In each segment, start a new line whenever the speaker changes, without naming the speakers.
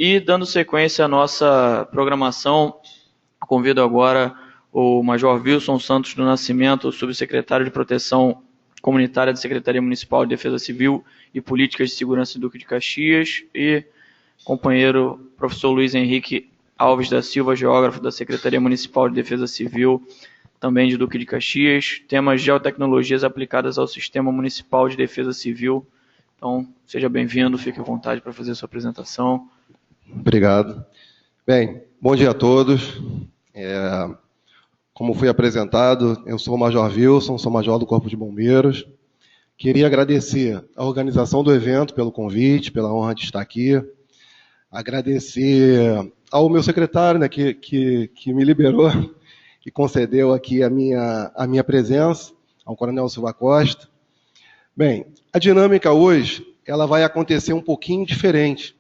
E dando sequência à nossa programação, convido agora o Major Wilson Santos do Nascimento, subsecretário de Proteção Comunitária da Secretaria Municipal de Defesa Civil e Políticas de Segurança do Duque de Caxias, e companheiro professor Luiz Henrique Alves da Silva, geógrafo da Secretaria Municipal de Defesa Civil, também de Duque de Caxias, temas geotecnologias aplicadas ao Sistema Municipal de Defesa Civil. Então, seja bem-vindo, fique à vontade para fazer a sua apresentação.
Obrigado. Bem, bom dia a todos. Como fui apresentado, eu sou o Major Wilson, sou Major do Corpo de Bombeiros. Queria agradecer a organização do evento pelo convite, pela honra de estar aqui. Agradecer ao meu secretário, né, que me liberou e concedeu aqui a minha presença, ao Coronel Silva Costa. Bem, a dinâmica hoje ela vai acontecer um pouquinho diferente.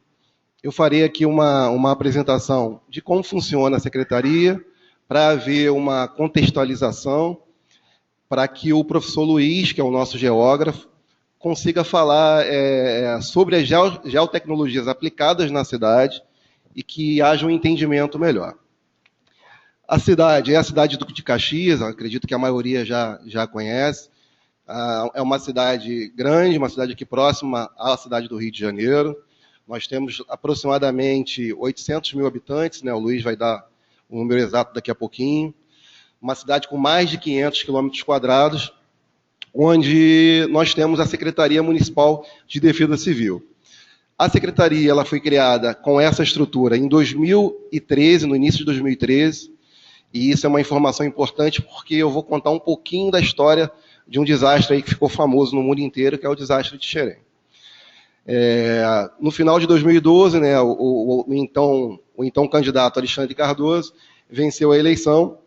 Eu farei aqui uma apresentação de como funciona a Secretaria, para haver uma contextualização, para que o professor Luiz, que é o nosso geógrafo, consiga falar sobre as geotecnologias aplicadas na cidade e que haja um entendimento melhor. A cidade é a cidade do Duque de Caxias, acredito que a maioria já conhece. É uma cidade grande, uma cidade aqui próxima à cidade do Rio de Janeiro. Nós temos aproximadamente 800 mil habitantes, né? O Luiz vai dar o número exato daqui a pouquinho. Uma cidade com mais de 500 quilômetros quadrados, onde nós temos a Secretaria Municipal de Defesa Civil. A Secretaria ela foi criada com essa estrutura em 2013, no início de 2013, e isso é uma informação importante porque eu vou contar um pouquinho da história de um desastre aí que ficou famoso no mundo inteiro, que é o desastre de Xerém. No final de 2012, né, o então candidato Alexandre Cardoso venceu a eleição.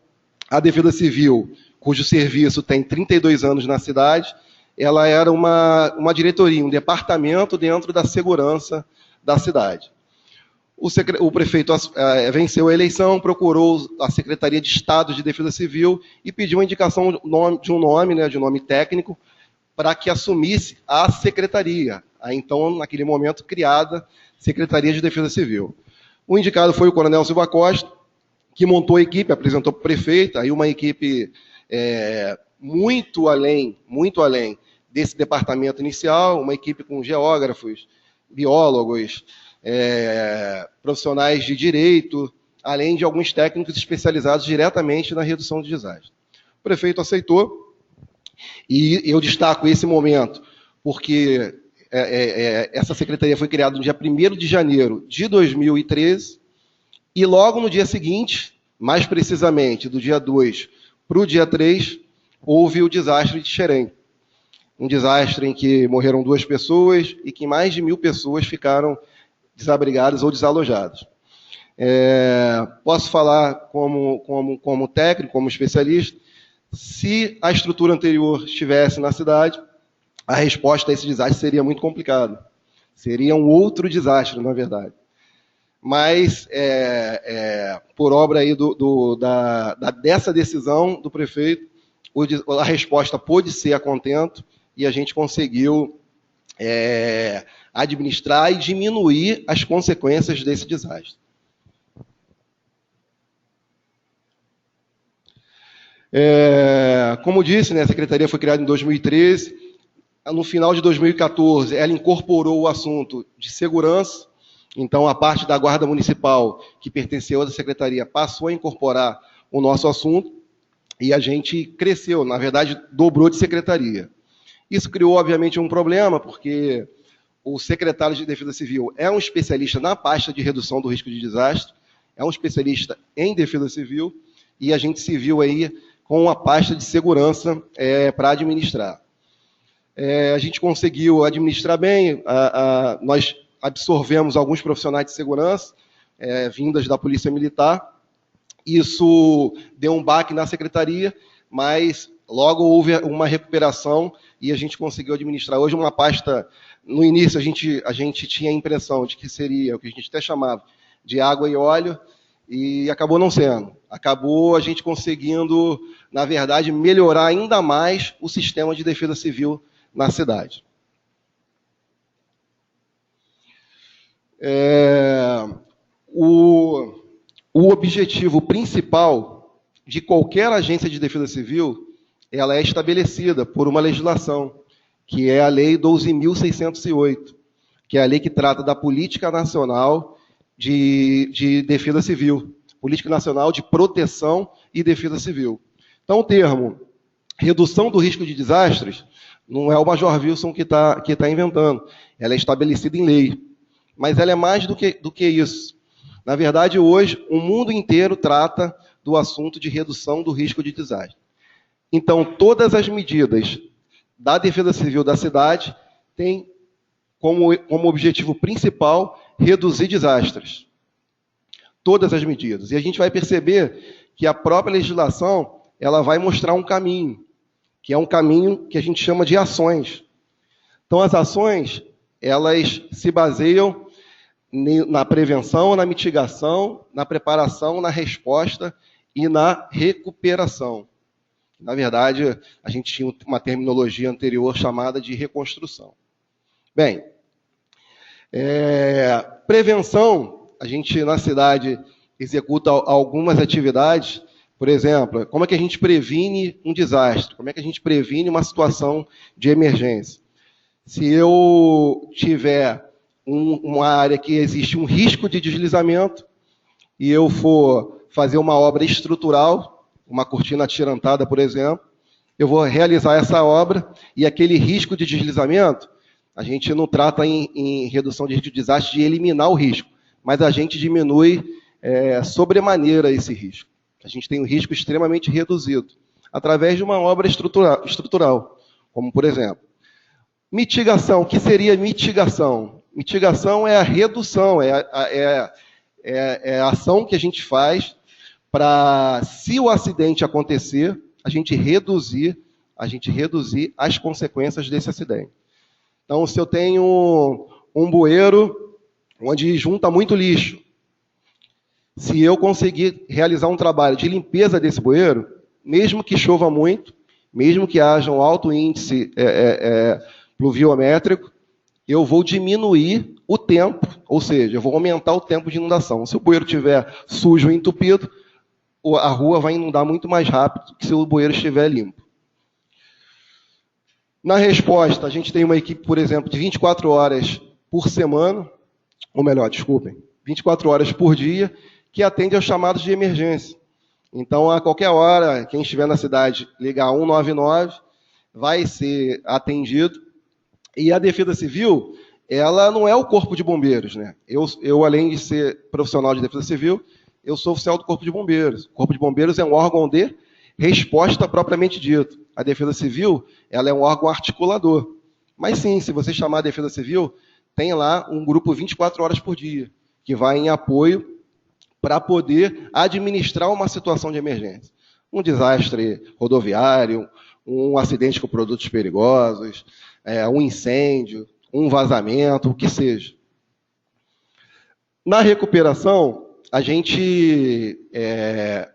A Defesa Civil, cujo serviço tem 32 anos na cidade, ela era uma diretoria, um departamento dentro da segurança da cidade. O prefeito venceu a eleição, procurou a Secretaria de Estado de Defesa Civil e pediu a indicação de um nome técnico, para que assumisse a secretaria, então, naquele momento, criada Secretaria de Defesa Civil. O indicado foi o Coronel Silva Costa, que montou a equipe, apresentou para o prefeito, aí uma equipe muito além desse departamento inicial, uma equipe com geógrafos, biólogos, profissionais de direito, além de alguns técnicos especializados diretamente na redução de desastre. O prefeito aceitou, e eu destaco esse momento, porque essa secretaria foi criada no dia 1º de janeiro de 2013, e logo no dia seguinte, mais precisamente do dia 2 para o dia 3, houve o desastre de Xerém. Um desastre em que morreram 2 pessoas e que mais de 1.000 pessoas ficaram desabrigadas ou desalojadas. Posso falar como técnico, como especialista, se a estrutura anterior estivesse na cidade, a resposta a esse desastre seria muito complicada. Seria um outro desastre, na verdade. Mas, por obra aí dessa decisão do prefeito, a resposta pôde ser a contento e a gente conseguiu administrar e diminuir as consequências desse desastre. Como disse, né, a Secretaria foi criada em 2013. No final de 2014, ela incorporou o assunto de segurança. Então, a parte da Guarda Municipal, que pertenceu à Secretaria, passou a incorporar o nosso assunto. E a gente cresceu, na verdade, dobrou de secretaria. Isso criou, obviamente, um problema, porque o secretário de Defesa Civil é um especialista na pasta de redução do risco de desastre, é um especialista em Defesa Civil, e a gente se viu aí com a pasta de segurança para administrar. A gente conseguiu administrar bem, nós absorvemos alguns profissionais de segurança, vindas da Polícia Militar. Isso deu um baque na secretaria, mas logo houve uma recuperação e a gente conseguiu administrar. Hoje uma pasta, no início a gente tinha a impressão de que seria o que a gente até chamava de água e óleo, e acabou não sendo. Acabou a gente conseguindo, na verdade, melhorar ainda mais o sistema de defesa civil na cidade. objetivo principal de qualquer agência de defesa civil, ela é estabelecida por uma legislação, que é a Lei 12.608, que é a lei que trata da Política Nacional de Defesa Civil, Política Nacional de Proteção e Defesa Civil. Então, o termo redução do risco de desastres não é o Major Wilson que está inventando, ela é estabelecida em lei. Mas ela é mais do que isso. Na verdade, hoje, o mundo inteiro trata do assunto de redução do risco de desastre. Então, todas as medidas da Defesa Civil da cidade têm como objetivo principal reduzir desastres. Todas as medidas. E a gente vai perceber que a própria legislação ela vai mostrar um caminho, que é um caminho que a gente chama de ações. Então, as ações, elas se baseiam na prevenção, na mitigação, na preparação, na resposta e na recuperação. Na verdade, a gente tinha uma terminologia anterior chamada de reconstrução. Bem, prevenção, a gente na cidade executa algumas atividades. Por exemplo, como é que a gente previne um desastre? Como é que a gente previne uma situação de emergência? Se eu tiver uma área que existe um risco de deslizamento e eu for fazer uma obra estrutural, uma cortina atirantada, por exemplo, eu vou realizar essa obra e aquele risco de deslizamento, a gente não trata em redução de risco de desastre de eliminar o risco, mas a gente diminui sobremaneira esse risco. A gente tem um risco extremamente reduzido, através de uma obra estrutural, como por exemplo. Mitigação, o que seria mitigação? Mitigação é a redução, é a ação que a gente faz para, se o acidente acontecer, a gente reduzir as consequências desse acidente. Então, se eu tenho um bueiro onde junta muito lixo, se eu conseguir realizar um trabalho de limpeza desse bueiro, mesmo que chova muito, mesmo que haja um alto índice pluviométrico, eu vou diminuir o tempo, ou seja, eu vou aumentar o tempo de inundação. Se o bueiro estiver sujo e entupido, a rua vai inundar muito mais rápido que se o bueiro estiver limpo. Na resposta, a gente tem uma equipe, por exemplo, de 24 horas por semana, ou melhor, desculpem, 24 horas por dia, que atende aos chamados de emergência. Então, a qualquer hora, quem estiver na cidade, ligar 199, vai ser atendido. E a Defesa Civil, ela não é o Corpo de Bombeiros, né? Eu, além de ser profissional de Defesa Civil, eu sou oficial do Corpo de Bombeiros. O Corpo de Bombeiros é um órgão de resposta propriamente dito. A Defesa Civil, ela é um órgão articulador. Mas sim, se você chamar a Defesa Civil, tem lá um grupo 24 horas por dia, que vai em apoio para poder administrar uma situação de emergência. Um desastre rodoviário, um acidente com produtos perigosos, um incêndio, um vazamento, o que seja. Na recuperação, a gente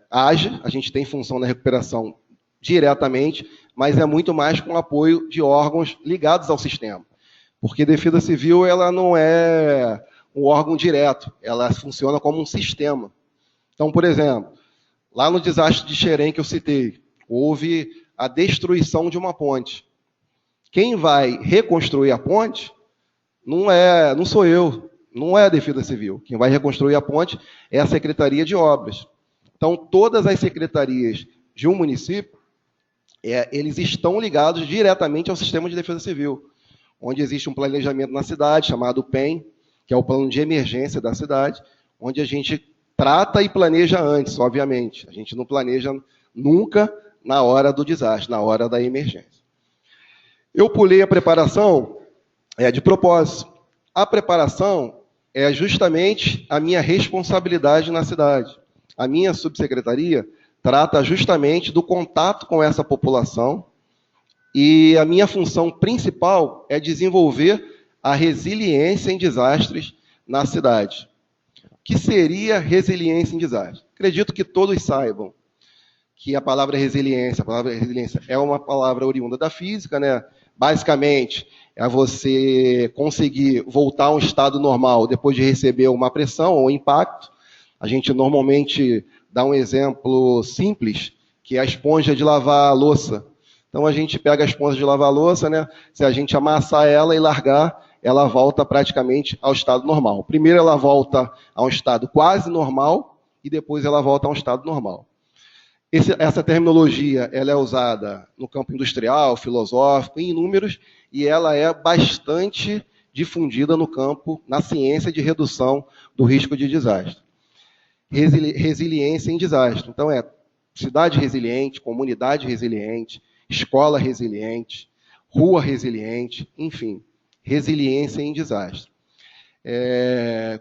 age, a gente tem função na recuperação diretamente, mas é muito mais com o apoio de órgãos ligados ao sistema. Porque a Defesa Civil ela não é um órgão direto, ela funciona como um sistema. Então, por exemplo, lá no desastre de Xerém que eu citei, houve a destruição de uma ponte. Quem vai reconstruir a ponte não sou eu, não é a Defesa Civil. Quem vai reconstruir a ponte é a Secretaria de Obras. Então, todas as secretarias de um município, eles estão ligados diretamente ao sistema de Defesa Civil, onde existe um planejamento na cidade, chamado PEM, que é o plano de emergência da cidade, onde a gente trata e planeja antes, obviamente. A gente não planeja nunca na hora do desastre, na hora da emergência. Eu pulei a preparação de propósito. A preparação é justamente a minha responsabilidade na cidade. A minha subsecretaria trata justamente do contato com essa população e a minha função principal é desenvolver a resiliência em desastres na cidade. O que seria resiliência em desastre? Acredito que todos saibam que a palavra resiliência é uma palavra oriunda da física, né? Basicamente, é você conseguir voltar a um estado normal depois de receber uma pressão ou impacto. A gente normalmente dá um exemplo simples, que é a esponja de lavar a louça. Então, a gente pega a esponja de lavar a louça, né? Se a gente amassar ela e largar, ela volta praticamente ao estado normal. Primeiro ela volta a um estado quase normal e depois ela volta a um estado normal. Essa terminologia ela é usada no campo industrial, filosófico, em números, e ela é bastante difundida no campo, na ciência de redução do risco de desastre. Resiliência em desastre. Então, cidade resiliente, comunidade resiliente, escola resiliente, rua resiliente, enfim, resiliência em desastre.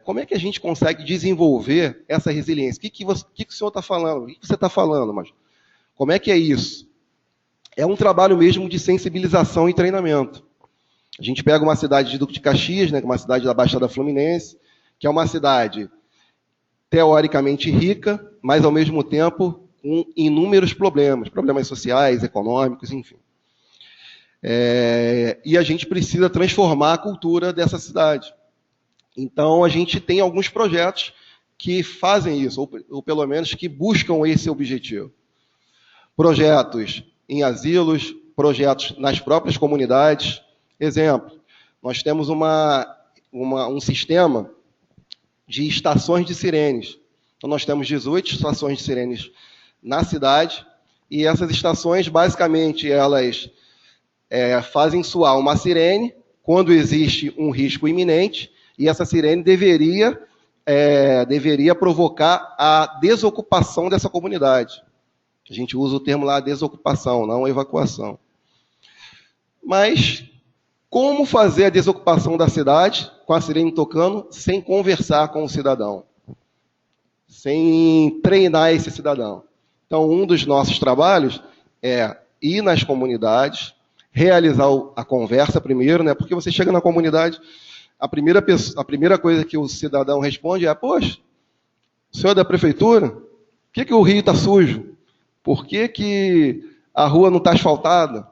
Como é que a gente consegue desenvolver essa resiliência? O que o senhor está falando? O que você está falando, mas como é que é isso? É um trabalho mesmo de sensibilização e treinamento. A gente pega uma cidade de Duque de Caxias, né, que é uma cidade da Baixada Fluminense, que é uma cidade teoricamente rica, mas ao mesmo tempo com inúmeros problemas sociais, econômicos, enfim. E a gente precisa transformar a cultura dessa cidade. Então, a gente tem alguns projetos que fazem isso, ou pelo menos que buscam esse objetivo. Projetos em asilos, projetos nas próprias comunidades. Exemplo, nós temos um sistema de estações de sirenes. Então, nós temos 18 estações de sirenes na cidade, e essas estações, basicamente, elas fazem soar uma sirene quando existe um risco iminente, e essa sirene deveria provocar a desocupação dessa comunidade. A gente usa o termo lá, desocupação, não evacuação. Mas como fazer a desocupação da cidade, com a sirene tocando, sem conversar com o cidadão? Sem treinar esse cidadão. Então, um dos nossos trabalhos é ir nas comunidades, realizar a conversa primeiro, né? Porque você chega na comunidade, a primeira coisa que o cidadão responde é: poxa, o senhor é da prefeitura? Por que o rio está sujo? Por que a rua não está asfaltada?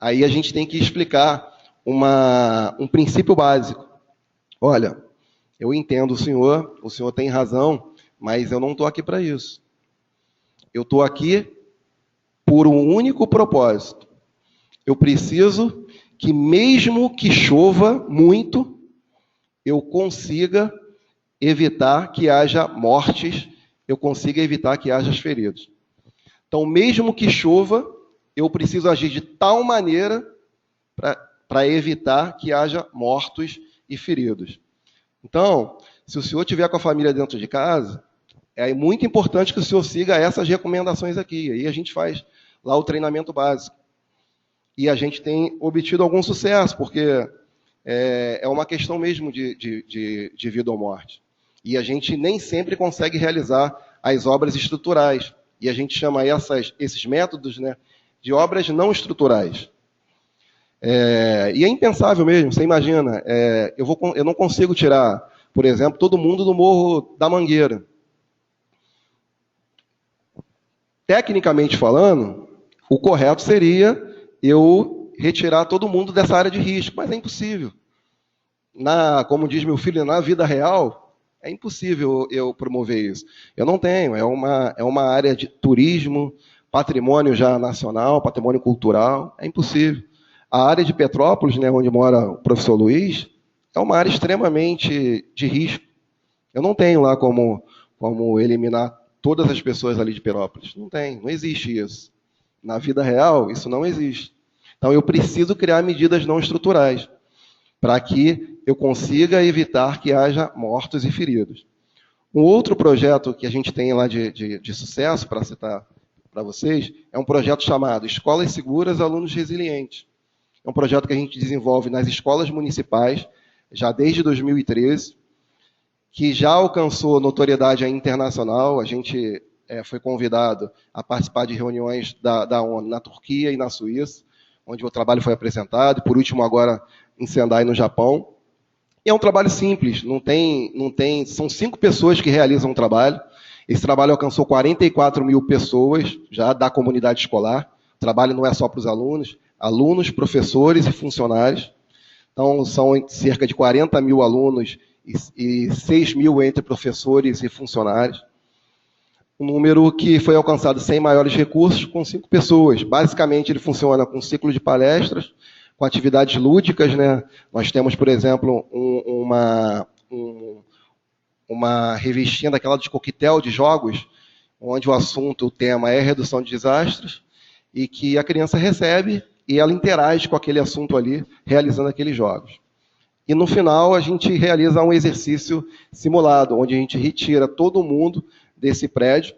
Aí a gente tem que explicar um princípio básico. Olha, eu entendo o senhor tem razão, mas eu não estou aqui para isso. Eu estou aqui por um único propósito. Eu preciso que, mesmo que chova muito, eu consiga evitar que haja mortes, eu consiga evitar que haja feridos. Então, mesmo que chova, eu preciso agir de tal maneira para evitar que haja mortos e feridos. Então, se o senhor estiver com a família dentro de casa, é muito importante que o senhor siga essas recomendações aqui. Aí a gente faz lá o treinamento básico. E a gente tem obtido algum sucesso, porque é uma questão mesmo de vida ou morte. E a gente nem sempre consegue realizar as obras estruturais. E a gente chama esses métodos, né, de obras não estruturais. E é impensável mesmo, você imagina. Eu não consigo tirar, por exemplo, todo mundo do Morro da Mangueira. Tecnicamente falando, o correto seria eu retirar todo mundo dessa área de risco, mas é impossível. Como diz meu filho, na vida real, é impossível eu promover isso. Eu não tenho, é uma área de turismo, patrimônio já nacional, patrimônio cultural, é impossível. A área de Petrópolis, né, onde mora o professor Luiz, é uma área extremamente de risco. Eu não tenho lá como eliminar todas as pessoas ali de Petrópolis. Não existe isso. Na vida real, isso não existe. Então, eu preciso criar medidas não estruturais para que eu consiga evitar que haja mortos e feridos. Um outro projeto que a gente tem lá de sucesso, para citar para vocês, é um projeto chamado Escolas Seguras, Alunos Resilientes. É um projeto que a gente desenvolve nas escolas municipais, já desde 2013, que já alcançou notoriedade internacional. A gente foi convidado a participar de reuniões da ONU na Turquia e na Suíça, onde o trabalho foi apresentado, e por último agora em Sendai, no Japão. E é um trabalho simples, são 5 pessoas que realizam o trabalho. Esse trabalho alcançou 44 mil pessoas já da comunidade escolar. O trabalho não é só para os alunos, professores e funcionários. Então, são cerca de 40 mil alunos e 6 mil entre professores e funcionários. Um número que foi alcançado sem maiores recursos, com 5 pessoas. Basicamente, ele funciona com ciclo de palestras, com atividades lúdicas, né? Nós temos, por exemplo, uma revistinha daquela de coquetel de jogos, onde o tema é redução de desastres, e que a criança recebe e ela interage com aquele assunto ali, realizando aqueles jogos. E no final a gente realiza um exercício simulado, onde a gente retira todo mundo desse prédio,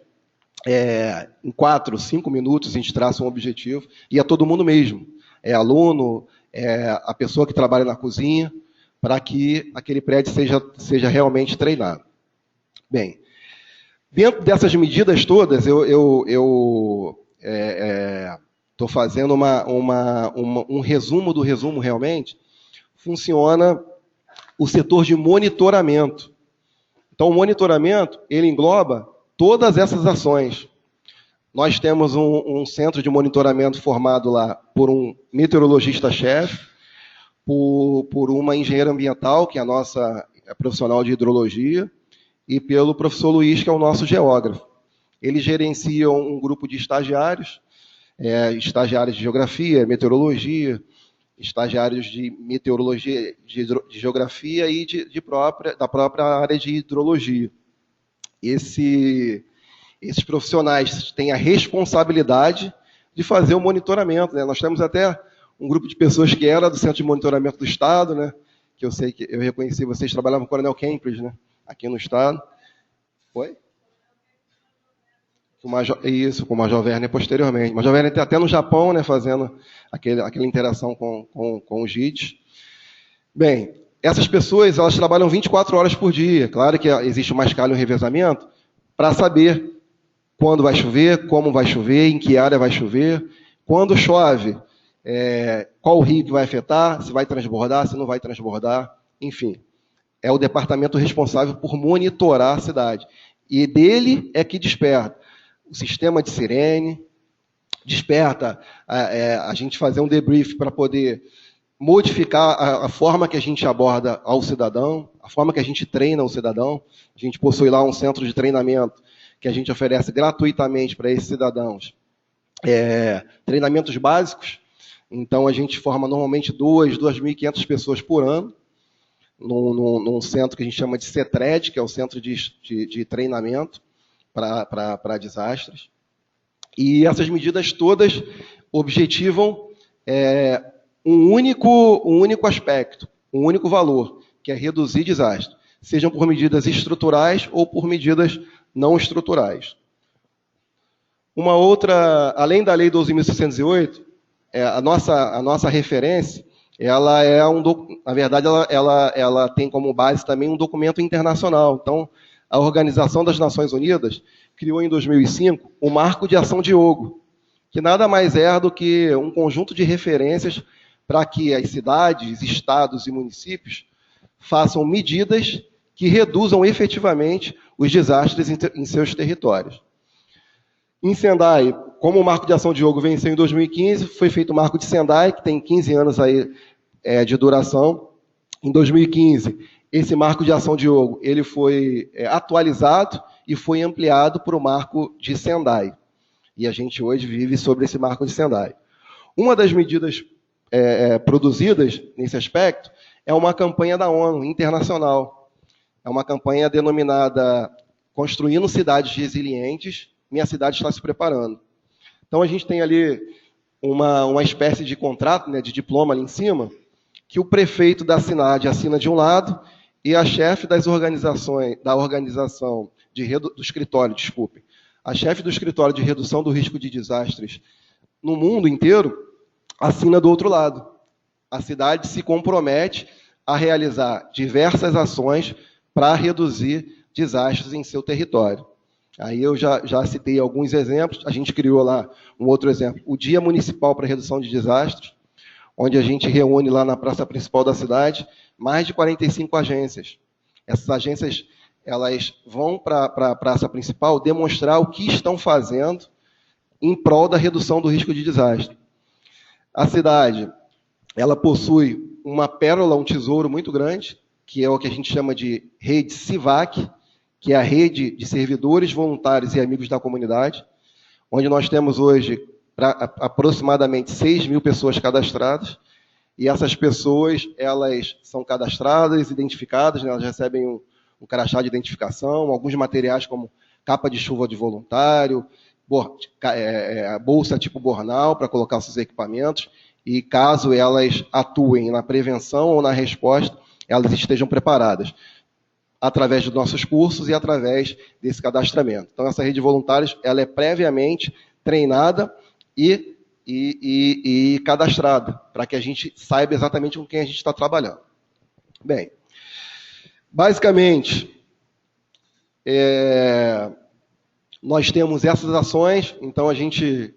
em 4, 5 minutos a gente traça um objetivo, e é todo mundo mesmo, é aluno, é a pessoa que trabalha na cozinha, para que aquele prédio seja realmente treinado. Bem, dentro dessas medidas todas, eu estou fazendo um resumo do resumo realmente. Funciona o setor de monitoramento. Então, o monitoramento, ele engloba todas essas ações. Nós temos um centro de monitoramento formado lá por um meteorologista-chefe, por uma engenheira ambiental, que é a nossa profissional de hidrologia, e pelo professor Luiz, que é o nosso geógrafo. Eles gerenciam um grupo de estagiários, estagiários de geografia, meteorologia, estagiários de meteorologia, de geografia e da própria área de hidrologia. Esses profissionais têm a responsabilidade de fazer o monitoramento, né? Nós temos até um grupo de pessoas que era do Centro de Monitoramento do Estado, né? Que eu sei que eu reconheci, vocês trabalhavam com o Coronel Kempis, né? Aqui no Estado. Foi? Isso, com o Major Werner posteriormente. O Major Werner está até no Japão, né, fazendo aquela interação com os JITs. Bem, essas pessoas, elas trabalham 24 horas por dia. Claro que existe uma escala e um revezamento para saber quando vai chover, como vai chover, em que área vai chover, quando chove, qual o rio que vai afetar, se vai transbordar, se não vai transbordar, enfim. É o departamento responsável por monitorar a cidade. E dele é que desperta o sistema de sirene, desperta a gente fazer um debrief para poder modificar a forma que a gente aborda ao cidadão, a forma que a gente treina o cidadão. A gente possui lá um centro de treinamento que a gente oferece gratuitamente para esses cidadãos. Treinamentos básicos. Então, a gente forma normalmente 2.500 pessoas por ano, num centro que a gente chama de CETRED, que é o Centro de Treinamento para Desastres. E essas medidas todas objetivam um único aspecto, um único valor, que é reduzir desastre, sejam por medidas estruturais ou por medidas não estruturais. Uma outra, além da Lei 12.608, a nossa referência, ela na verdade, ela tem como base também um documento internacional. Então, a Organização das Nações Unidas criou em 2005 o Marco de Ação Diogo, que nada mais é do que um conjunto de referências para que as cidades, estados e municípios façam medidas que reduzam efetivamente os desastres em seus territórios. Em Sendai, como o Marco de Ação Diogo venceu em 2015, foi feito o Marco de Sendai, que tem 15 anos aí, de duração. Em 2015, esse Marco de Ação Diogo ele foi atualizado e foi ampliado para o Marco de Sendai. E a gente hoje vive sobre esse Marco de Sendai. Uma das medidas produzidas nesse aspecto é uma campanha da ONU internacional. É uma campanha denominada Construindo Cidades Resilientes, Minha Cidade Está Se Preparando. Então, a gente tem ali uma espécie de contrato, né, de diploma ali em cima, que o prefeito da cidade assina de um lado e a chefe do escritório, a chefe do escritório de redução do risco de desastres no mundo inteiro assina do outro lado. A cidade se compromete a realizar diversas ações para reduzir desastres em seu território. Aí eu já citei alguns exemplos, a gente criou lá um outro exemplo, o Dia Municipal para Redução de Desastres, onde a gente reúne lá na praça principal da cidade mais de 45 agências. Essas agências elas vão para a praça principal demonstrar o que estão fazendo em prol da redução do risco de desastre. A cidade ela possui uma pérola, um tesouro muito grande, que é o que a gente chama de rede CIVAC, que é a rede de servidores, voluntários e amigos da comunidade, onde nós temos hoje aproximadamente 6.000 pessoas cadastradas, e essas pessoas, elas são cadastradas, identificadas, né, elas recebem um crachá de identificação, alguns materiais como capa de chuva de voluntário, bolsa tipo bornal para colocar seus equipamentos, e caso elas atuem na prevenção ou na resposta, elas estejam preparadas, através dos nossos cursos e através desse cadastramento. Então, essa rede de voluntários, ela é previamente treinada e cadastrada, para que a gente saiba exatamente com quem a gente está trabalhando. Bem, basicamente, nós temos essas ações, então a gente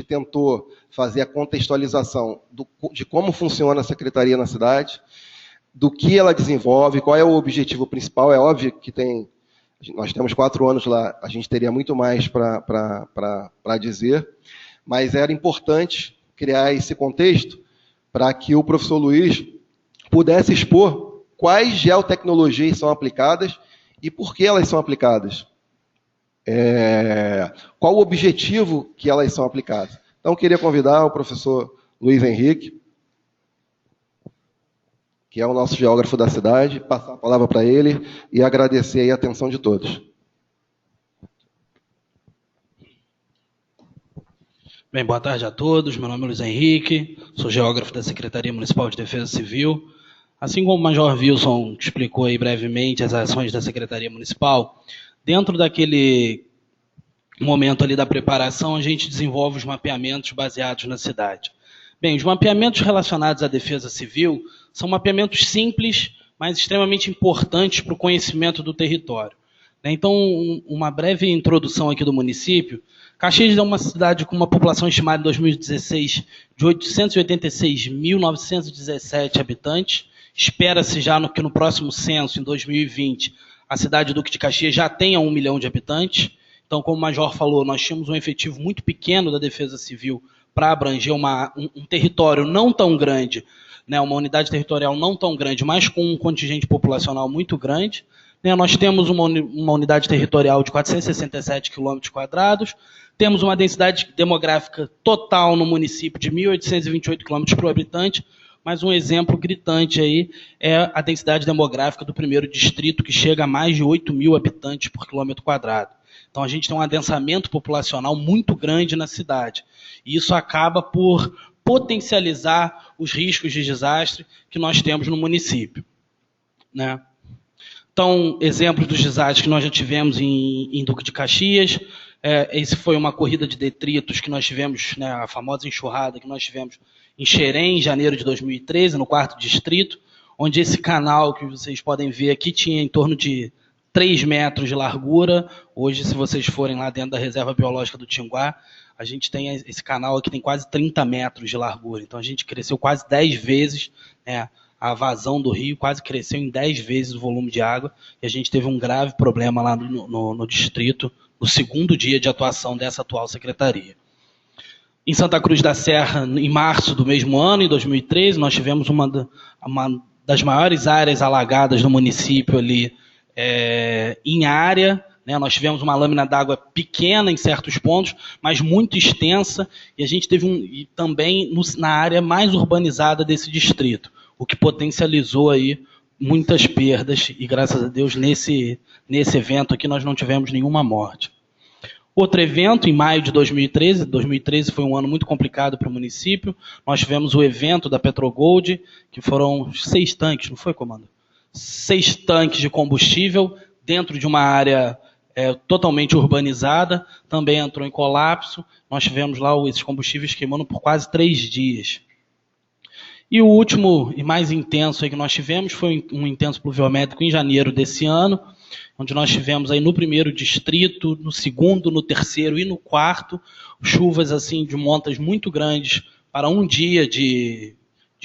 tentou fazer a contextualização de como funciona a secretaria na cidade, do que ela desenvolve, qual é o objetivo principal. É óbvio que nós temos 4 anos lá, a gente teria muito mais para dizer, mas era importante criar esse contexto para que o professor Luiz pudesse expor quais geotecnologias são aplicadas e por que elas são aplicadas. Qual o objetivo que elas são aplicadas. Então, eu queria convidar o professor Luiz Henrique, que é o nosso geógrafo da cidade, passar a palavra para ele e agradecer aí a atenção de todos.
Bem, boa tarde a todos. Meu nome é Luiz Henrique, sou geógrafo da Secretaria Municipal de Defesa Civil. Assim como o Major Wilson explicou aí brevemente as ações da Secretaria Municipal, dentro daquele momento ali da preparação, a gente desenvolve os mapeamentos baseados na cidade. Bem, os mapeamentos relacionados à defesa civil são mapeamentos simples, mas extremamente importantes para o conhecimento do território. Então, uma breve introdução aqui do município. Caxias é uma cidade com uma população estimada em 2016 de 886.917 habitantes. Espera-se já que no próximo censo, em 2020, a cidade do Duque de Caxias já tenha 1 milhão de habitantes. Então, como o Major falou, nós tínhamos um efetivo muito pequeno da Defesa Civil para abranger um território não tão grande, né, uma unidade territorial não tão grande, mas com um contingente populacional muito grande. Nós temos uma unidade territorial de 467 km², temos uma densidade demográfica total no município de 1.828 km por habitante, mas um exemplo gritante aí é a densidade demográfica do primeiro distrito, que chega a mais de 8.000 habitantes por quilômetro quadrado. Então a gente tem um adensamento populacional muito grande na cidade. E isso acaba por potencializar os riscos de desastre que nós temos no município, né? Então, exemplos dos desastres que nós já tivemos em Duque de Caxias. Esse foi uma corrida de detritos que nós tivemos, né, a famosa enxurrada que nós tivemos em Xerém, em janeiro de 2013, no 4º distrito, onde esse canal que vocês podem ver aqui tinha em torno de 3 metros de largura. Hoje, se vocês forem lá dentro da Reserva Biológica do Tinguá, a gente tem esse canal aqui, tem quase 30 metros de largura. Então, a gente cresceu quase 10 vezes, né, a vazão do rio quase cresceu em 10 vezes o volume de água, e a gente teve um grave problema lá no distrito, no 2º dia de atuação dessa atual secretaria. Em Santa Cruz da Serra, em março do mesmo ano, em 2013, nós tivemos uma das maiores áreas alagadas do município ali, em área, né? Nós tivemos uma lâmina d'água pequena em certos pontos, mas muito extensa, e a gente teve também na área mais urbanizada desse distrito, o que potencializou aí muitas perdas, e graças a Deus nesse evento aqui nós não tivemos nenhuma morte. Outro evento, em maio de 2013, 2013 foi um ano muito complicado para o município, nós tivemos o evento da Petrogold, que foram 6 tanques, não foi, comando? 6 tanques de combustível dentro de uma área totalmente urbanizada, também entrou em colapso, nós tivemos lá esses combustíveis queimando por quase 3 dias. E o último e mais intenso aí que nós tivemos foi um intenso pluviométrico em janeiro desse ano, onde nós tivemos aí no 1º distrito, no 2º, no 3º e no 4º, chuvas assim de montas muito grandes para um dia de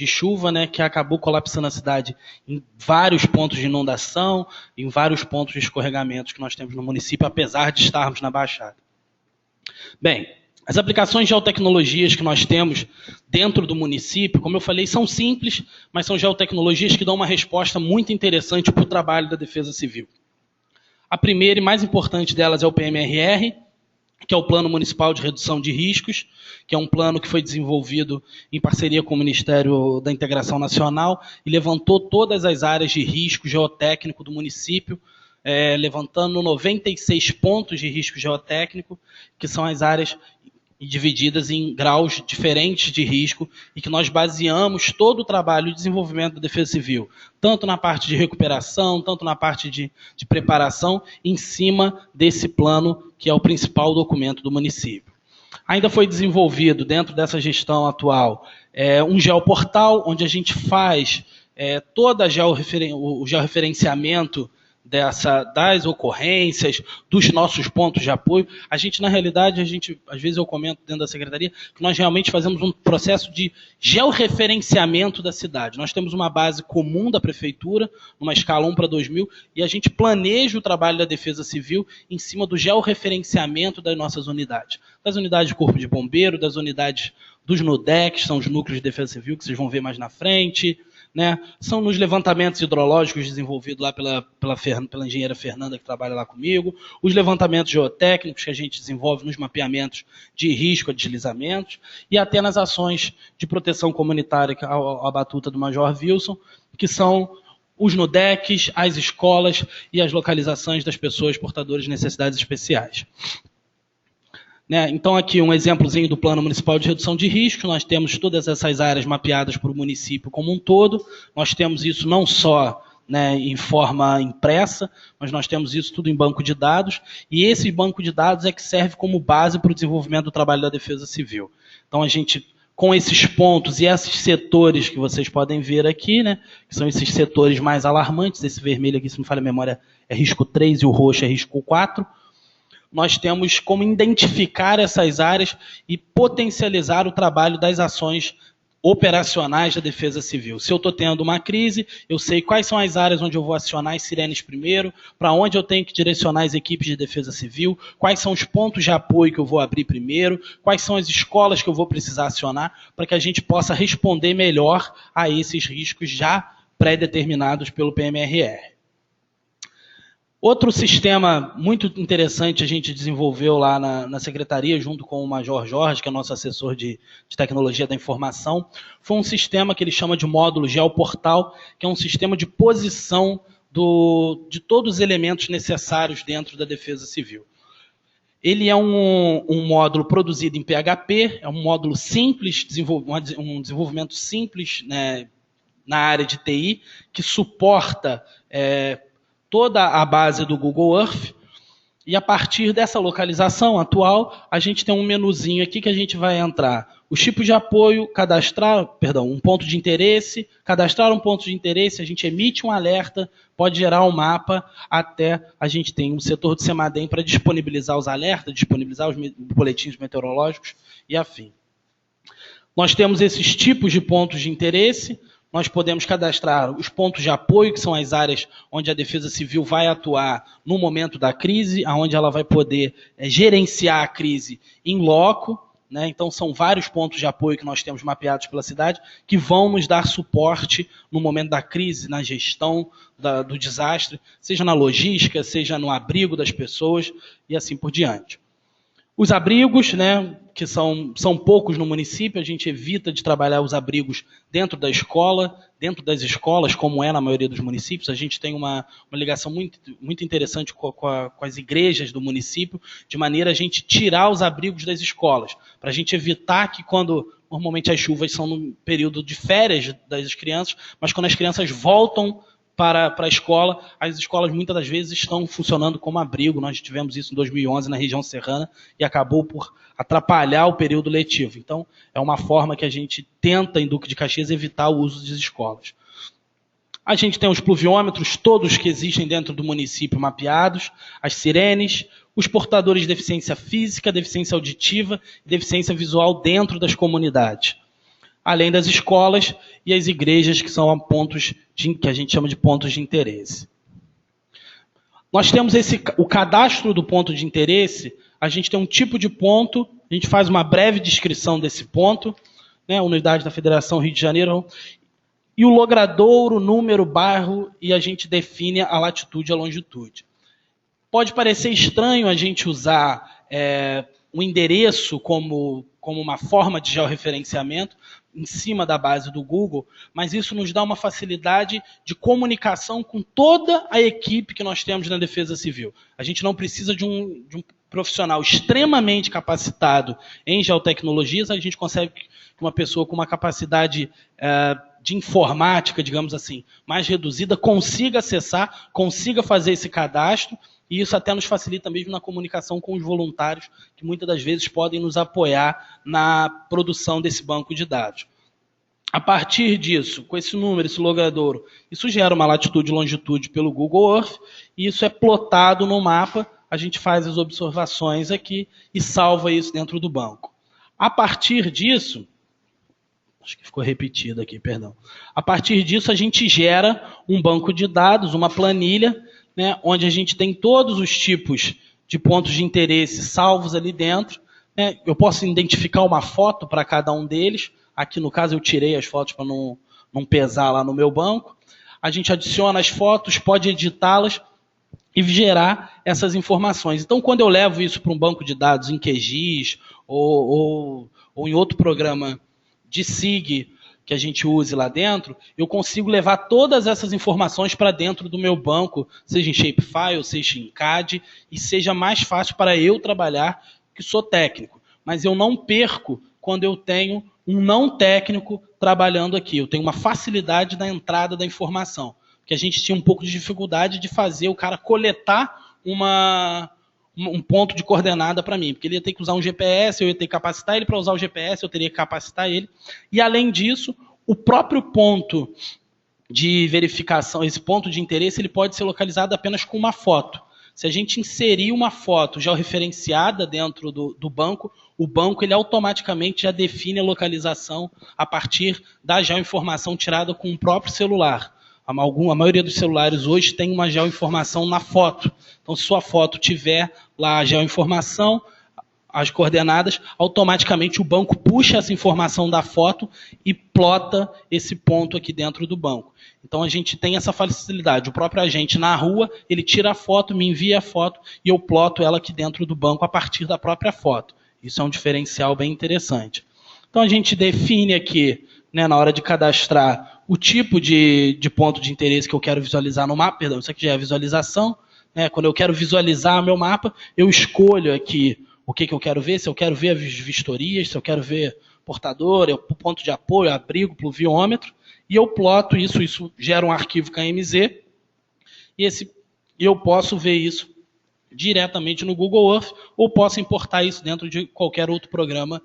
chuva, né, que acabou colapsando a cidade em vários pontos de inundação, em vários pontos de escorregamentos que nós temos no município, apesar de estarmos na Baixada. Bem, As aplicações de geotecnologias que nós temos dentro do município, como eu falei, são simples, mas são geotecnologias que dão uma resposta muito interessante para o trabalho da Defesa Civil. A primeira e mais importante delas é o PMRR, que é o Plano Municipal de Redução de Riscos, que é um plano que foi desenvolvido em parceria com o Ministério da Integração Nacional e levantou todas as áreas de risco geotécnico do município, levantando 96 pontos de risco geotécnico, que são as áreas divididas em graus diferentes de risco e que nós baseamos todo o trabalho de desenvolvimento da Defesa Civil, tanto na parte de recuperação, tanto na parte de preparação, em cima desse plano que é o principal documento do município. Ainda foi desenvolvido, dentro dessa gestão atual, um geoportal, onde a gente faz todo o georreferenciamento das ocorrências, dos nossos pontos de apoio. A gente, na realidade, às vezes eu comento dentro da secretaria, que nós realmente fazemos um processo de georreferenciamento da cidade. Nós temos uma base comum da prefeitura, numa escala 1:2000, e a gente planeja o trabalho da Defesa Civil em cima do georreferenciamento das nossas unidades. Das unidades de Corpo de Bombeiro, das unidades dos NUDEC, que são os núcleos de Defesa Civil, que vocês vão ver mais na frente, né? São nos levantamentos hidrológicos desenvolvidos lá pela engenheira Fernanda, que trabalha lá comigo, os levantamentos geotécnicos que a gente desenvolve nos mapeamentos de risco a deslizamentos, e até nas ações de proteção comunitária, a batuta do Major Wilson, que são os NUDECs, as escolas e as localizações das pessoas portadoras de necessidades especiais. Então, aqui um exemplozinho do Plano Municipal de Redução de Risco. Nós temos todas essas áreas mapeadas para o município como um todo. Nós temos isso não só em forma impressa, mas nós temos isso tudo em banco de dados. E esse banco de dados é que serve como base para o desenvolvimento do trabalho da Defesa Civil. Então, a gente, com esses pontos e esses setores que vocês podem ver aqui, que são esses setores mais alarmantes, esse vermelho aqui, se não me falha a memória, é risco 3 e o roxo é risco 4, nós temos como identificar essas áreas e potencializar o trabalho das ações operacionais da Defesa Civil. Se eu estou tendo uma crise, eu sei quais são as áreas onde eu vou acionar as sirenes primeiro, para onde eu tenho que direcionar as equipes de Defesa Civil, quais são os pontos de apoio que eu vou abrir primeiro, quais são as escolas que eu vou precisar acionar, para que a gente possa responder melhor a esses riscos já pré-determinados pelo PMRR. Outro sistema muito interessante a gente desenvolveu lá na secretaria, junto com o Major Jorge, que é nosso assessor de tecnologia da informação, foi um sistema que ele chama de módulo Geoportal, que é um sistema de posição de todos os elementos necessários dentro da Defesa Civil. Ele é um módulo produzido em PHP, é um módulo simples, um desenvolvimento simples na área de TI, que suporta toda a base do Google Earth, e a partir dessa localização atual, a gente tem um menuzinho aqui que a gente vai entrar. Os tipos de apoio, um ponto de interesse, cadastrar um ponto de interesse, a gente emite um alerta, pode gerar um mapa, até a gente tem um setor de CEMADEM para disponibilizar os alertas, disponibilizar os boletins meteorológicos e afim. Nós temos esses tipos de pontos de interesse. Nós podemos cadastrar os pontos de apoio, que são as áreas onde a Defesa Civil vai atuar no momento da crise, onde ela vai poder gerenciar a crise em loco. Então, são vários pontos de apoio que nós temos mapeados pela cidade, que vão nos dar suporte no momento da crise, na gestão do desastre, seja na logística, seja no abrigo das pessoas e assim por diante. Os abrigos, que são poucos no município, a gente evita de trabalhar os abrigos dentro da escola, dentro das escolas, como é na maioria dos municípios. A gente tem uma ligação muito, muito interessante com as igrejas do município, de maneira a gente tirar os abrigos das escolas, para a gente evitar que quando, normalmente as chuvas são no período de férias das crianças, mas quando as crianças voltam para a escola, as escolas muitas das vezes estão funcionando como abrigo. Nós tivemos isso em 2011 na região serrana e acabou por atrapalhar o período letivo. Então, é uma forma que a gente tenta, em Duque de Caxias, evitar o uso das escolas. A gente tem os pluviômetros, todos que existem dentro do município mapeados, as sirenes, os portadores de deficiência física, deficiência auditiva e deficiência visual dentro das comunidades. Além das escolas e as igrejas, que são pontos que a gente chama de pontos de interesse. Nós temos o cadastro do ponto de interesse, a gente tem um tipo de ponto A gente faz uma breve descrição desse ponto, né, unidade da Federação Rio de Janeiro, e o logradouro, número, bairro, e a gente define a latitude e a longitude. Pode parecer estranho a gente usar o endereço como uma forma de georreferenciamento em cima da base do Google, mas isso nos dá uma facilidade de comunicação com toda a equipe que nós temos na Defesa Civil. A gente não precisa de um profissional extremamente capacitado em geotecnologias, a gente consegue que uma pessoa com uma capacidade de informática, digamos assim, mais reduzida, consiga acessar, consiga fazer esse cadastro, e isso até nos facilita mesmo na comunicação com os voluntários, que muitas das vezes podem nos apoiar na produção desse banco de dados. A partir disso, com esse número, esse logradouro, isso gera uma latitude e longitude pelo Google Earth, e isso é plotado no mapa, a gente faz as observações aqui e salva isso dentro do banco. A partir disso, acho que ficou repetido aqui, perdão. A partir disso, a gente gera um banco de dados, uma planilha, né, onde a gente tem todos os tipos de pontos de interesse salvos ali dentro. Né? Eu posso identificar uma foto para cada um deles. Aqui, no caso, eu tirei as fotos para não pesar lá no meu banco. A gente adiciona as fotos, pode editá-las e gerar essas informações. Então, quando eu levo isso para um banco de dados em QGIS ou em outro programa de SIG que a gente use lá dentro, eu consigo levar todas essas informações para dentro do meu banco, seja em Shapefile, seja em CAD, e seja mais fácil para eu trabalhar, que sou técnico. Mas eu não perco quando eu tenho um não técnico trabalhando aqui. Eu tenho uma facilidade na entrada da informação, porque a gente tinha um pouco de dificuldade de fazer o cara coletar um ponto de coordenada para mim, porque ele ia ter que usar um GPS, eu ia ter que capacitar ele para usar o GPS, eu teria que capacitar ele. E, além disso, o próprio ponto de verificação, esse ponto de interesse, ele pode ser localizado apenas com uma foto. Se a gente inserir uma foto georreferenciada dentro do banco, o banco ele automaticamente já define a localização a partir da geoinformação tirada com o próprio celular. A maioria dos celulares hoje tem uma geoinformação na foto. Então, se sua foto tiver lá a geoinformação, as coordenadas, automaticamente o banco puxa essa informação da foto e plota esse ponto aqui dentro do banco. Então, a gente tem essa facilidade. O próprio agente na rua, ele tira a foto, me envia a foto e eu ploto ela aqui dentro do banco a partir da própria foto. Isso é um diferencial bem interessante. Então, a gente define aqui, né, na hora de cadastrar, o tipo de ponto de interesse que eu quero visualizar no mapa. Perdão, isso aqui já é a visualização. Né? Quando eu quero visualizar meu mapa, eu escolho aqui o que eu quero ver. Se eu quero ver as vistorias, se eu quero ver portador, o ponto de apoio, abrigo, pluviômetro. E eu ploto isso. Isso gera um arquivo KMZ. E eu posso ver isso diretamente no Google Earth, ou posso importar isso dentro de qualquer outro programa